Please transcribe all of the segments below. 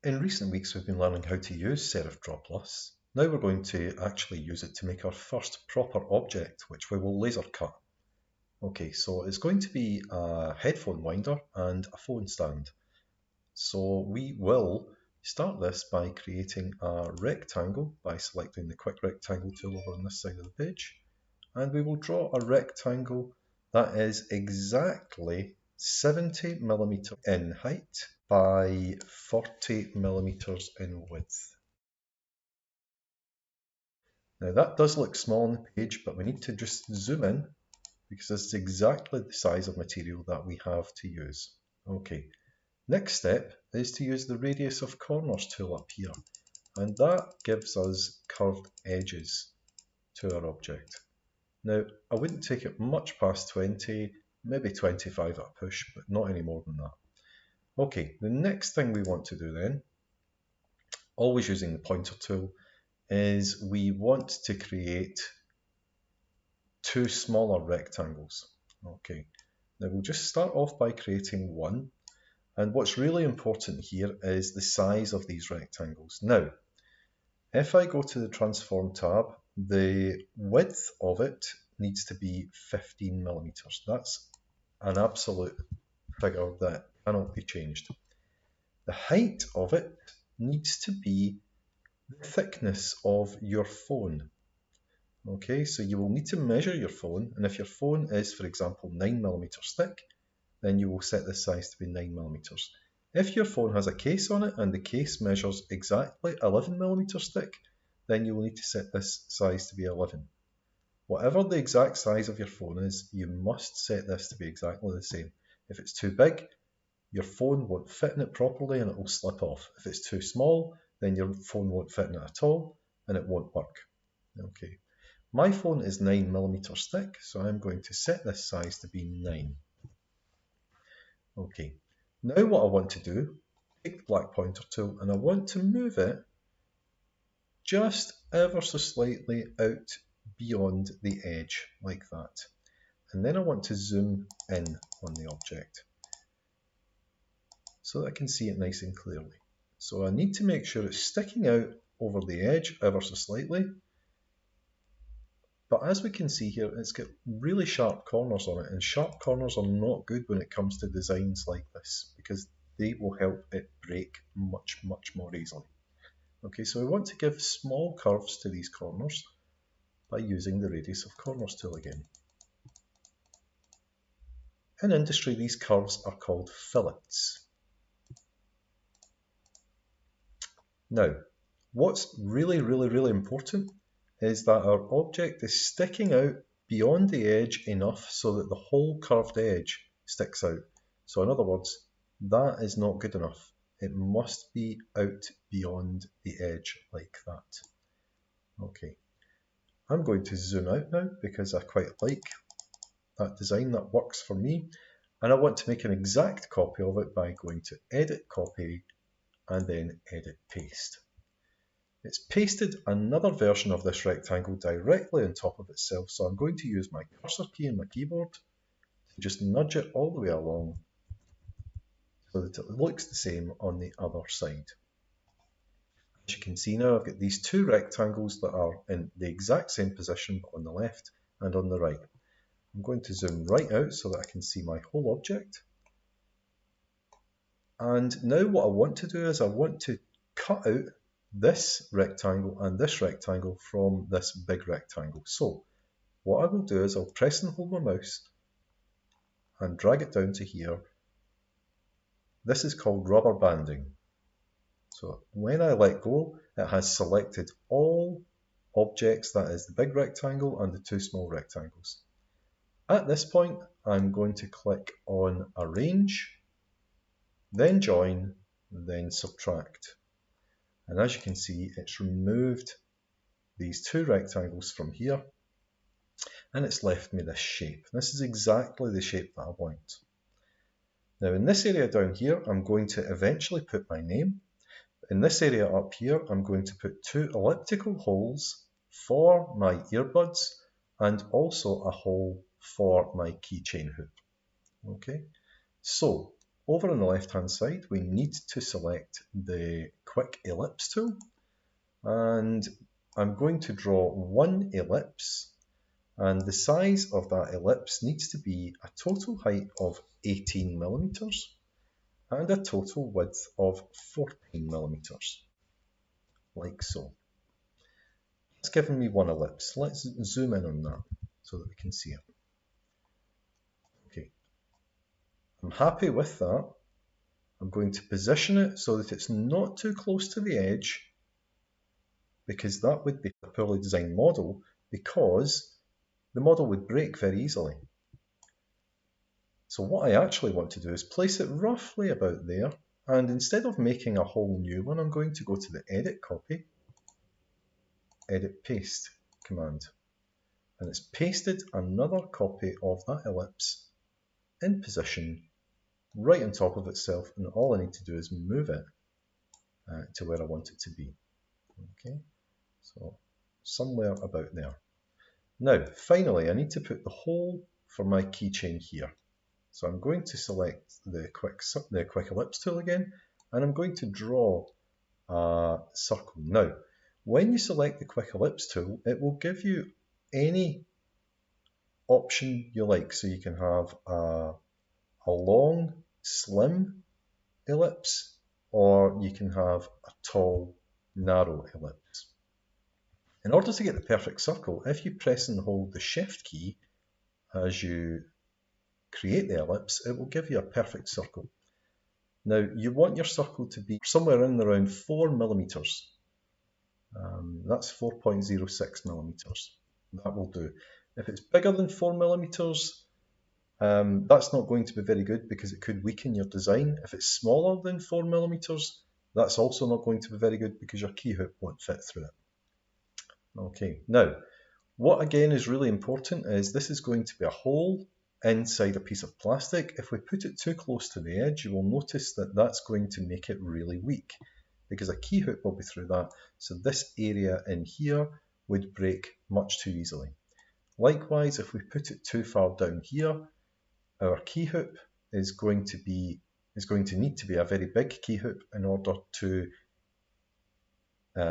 In recent weeks, we've been learning how to use Serif Draw Plus. Now we're going to actually use it to make our first proper object, which we will laser cut. Okay, so it's going to be a headphone winder and a phone stand. So we will start this by creating a rectangle by selecting the quick rectangle tool over on this side of the page. And we will draw a rectangle that is exactly 70 millimeters in height by 40 millimeters in width. Now that does look small on the page, but we need to just zoom in because this is exactly the size of material that we have to use. Okay, next step is to use the radius of corners tool up here, and that gives us curved edges to our object. Now, I wouldn't take it much past 20, maybe 25 at a push, but not any more than that. Okay, the next thing we want to do then, always using the pointer tool, is we want to create two smaller rectangles. Okay, now we'll just start off by creating one, and what's really important here is the size of these rectangles. Now, if I go to the Transform tab, the width of it needs to be 15 millimeters. That's an absolute figure that cannot be changed. The height of it needs to be the thickness of your phone. Okay, so you will need to measure your phone, and if your phone is, for example, 9 millimeters thick, then you will set this size to be 9 millimeters. If your phone has a case on it and the case measures exactly 11 millimeters thick, then you will need to set this size to be 11. Whatever the exact size of your phone is, you must set this to be exactly the same. If it's too big, your phone won't fit in it properly and it will slip off. If it's too small, then your phone won't fit in it at all and it won't work. Okay. My phone is 9 millimeters thick, so I'm going to set this size to be 9. Okay, now what I want to do, take the black pointer tool and I want to move it just ever so slightly out beyond the edge, like that. And then I want to zoom in on the object so that I can see it nice and clearly. So I need to make sure it's sticking out over the edge ever so slightly. But as we can see here, it's got really sharp corners on it, and sharp corners are not good when it comes to designs like this because they will help it break much more easily. Okay, so we want to give small curves to these corners by using the radius of corners tool again. In industry, these curves are called fillets. Now, what's really important is that our object is sticking out beyond the edge enough so that the whole curved edge sticks out. So in other words, that is not good enough. It must be out beyond the edge like that. Okay, I'm going to zoom out now because I quite like that design. That works for me, and I want to make an exact copy of it by going to Edit Copy and then Edit Paste. It's pasted another version of this rectangle directly on top of itself, so I'm going to use my cursor key on my keyboard to just nudge it all the way along so that it looks the same on the other side. As you can see now, I've got these two rectangles that are in the exact same position on the left and on the right. I'm going to zoom right out so that I can see my whole object. And now what I want to do is I want to cut out this rectangle and this rectangle from this big rectangle. So what I will do is I'll press and hold my mouse and drag it down to here. This is called rubber banding. So when I let go, it has selected all objects, that is the big rectangle and the two small rectangles. At this point, I'm going to click on Arrange, then Join, then Subtract. And as you can see, it's removed these two rectangles from here, and it's left me this shape. This is exactly the shape that I want. Now in this area down here, I'm going to eventually put my name. In this area up here, I'm going to put two elliptical holes for my earbuds and also a hole for my keychain hoop. Okay, so over on the left hand side we need to select the quick ellipse tool, and I'm going to draw one ellipse, and the size of that ellipse needs to be a total height of 18 millimeters and a total width of 14 millimeters, like so. It's given me one ellipse. Let's zoom in on that so that we can see it. Okay, I'm happy with that. I'm going to position it so that it's not too close to the edge, because that would be a poorly designed model, because the model would break very easily. So what I actually want to do is place it roughly about there, and instead of making a whole new one, I'm going to go to the Edit Copy, Edit Paste command, and it's pasted another copy of that ellipse in position right on top of itself, and all I need to do is move it to where I want it to be. Okay, so somewhere about there. Now, finally, I need to put the hole for my keychain here. So I'm going to select the quick ellipse tool again, and I'm going to draw a circle. Now, when you select the quick ellipse tool, it will give you any option you like. So you can have a long, slim ellipse, or you can have a tall, narrow ellipse. In order to get the perfect circle, if you press and hold the Shift key as you create the ellipse, it will give you a perfect circle. Now, you want your circle to be somewhere in around 4 millimeters. That's 4.06 millimeters. That will do. If it's bigger than 4 millimeters, that's not going to be very good because it could weaken your design. If it's smaller than 4 millimeters, that's also not going to be very good because your key hook won't fit through it. Okay, now, what again is really important is this is going to be a hole inside a piece of plastic. If we put it too close to the edge, you will notice that that's going to make it really weak because a key hook will be through that. So this area in here would break much too easily. Likewise, if we put it too far down here, our key hook is going to need to be a very big key hook in order to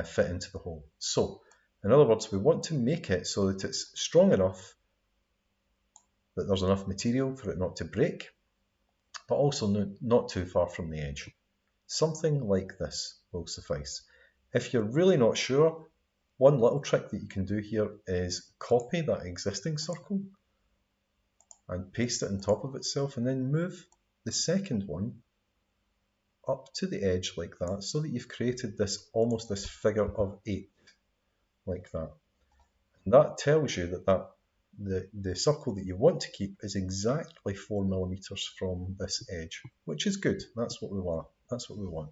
fit into the hole. So, in other words, we want to make it so that it's strong enough that there's enough material for it not to break, but also not too far from the edge. Something like this will suffice. If you're really not sure, one little trick that you can do here is copy that existing circle and paste it on top of itself, and then move the second one up to the edge like that, so that you've created almost this figure of 8 like that. And that tells you that the circle that you want to keep is exactly 4 millimeters from this edge, which is good. That's what we want. That's what we want.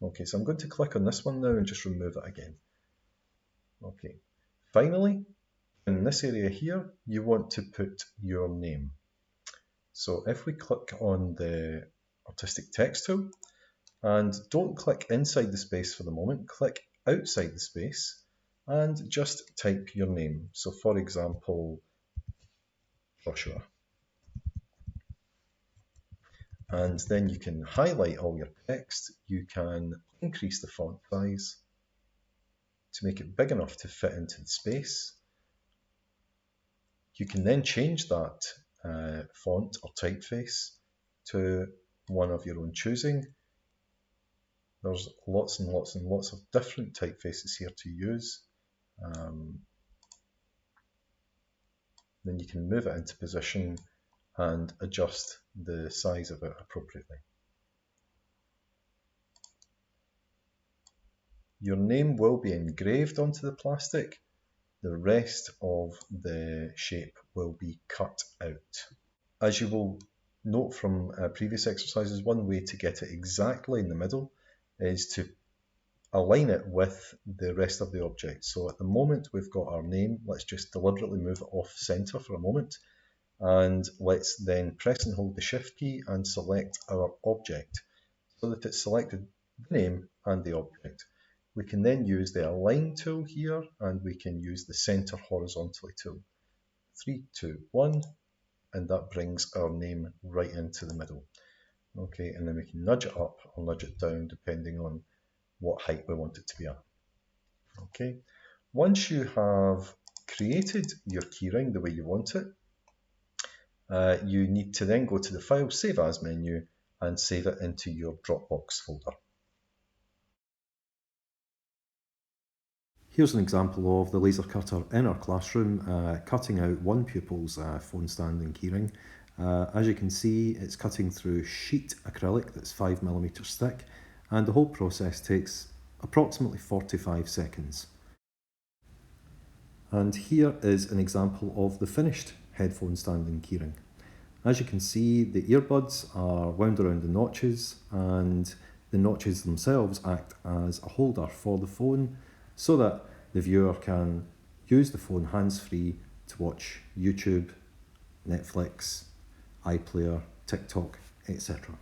Okay, so I'm going to click on this one now and just remove it again. Okay, finally, in this area here, you want to put your name. So if we click on the artistic text tool, and don't click inside the space for the moment, click outside the space and just type your name. So for example, Joshua. And then you can highlight all your text. You can increase the font size to make it big enough to fit into the space. You can then change that font or typeface to one of your own choosing. There's lots and lots and lots of different typefaces here to use. Then you can move it into position and adjust the size of it appropriately. Your name will be engraved onto the plastic. The rest of the shape will be cut out. As you will note from previous exercises, one way to get it exactly in the middle is to align it with the rest of the object. So at the moment we've got our name. Let's just deliberately move it off center for a moment, and let's then press and hold the Shift key and select our object so that it's selected the name and the object. We can then use the Align tool here, and we can use the Center Horizontally tool. 3, 2, 1, and that brings our name right into the middle. Okay, and then we can nudge it up or nudge it down depending on what height we want it to be at. Okay, once you have created your keyring the way you want it, you need to then go to the File Save As menu and save it into your Dropbox folder. Here's an example of the laser cutter in our classroom cutting out one pupil's phone stand and keyring. As you can see, it's cutting through sheet acrylic that's 5mm thick, and the whole process takes approximately 45 seconds. And here is an example of the finished headphone stand and keyring. As you can see, the earbuds are wound around the notches, and the notches themselves act as a holder for the phone so that the viewer can use the phone hands-free to watch YouTube, Netflix, iPlayer, TikTok, etc.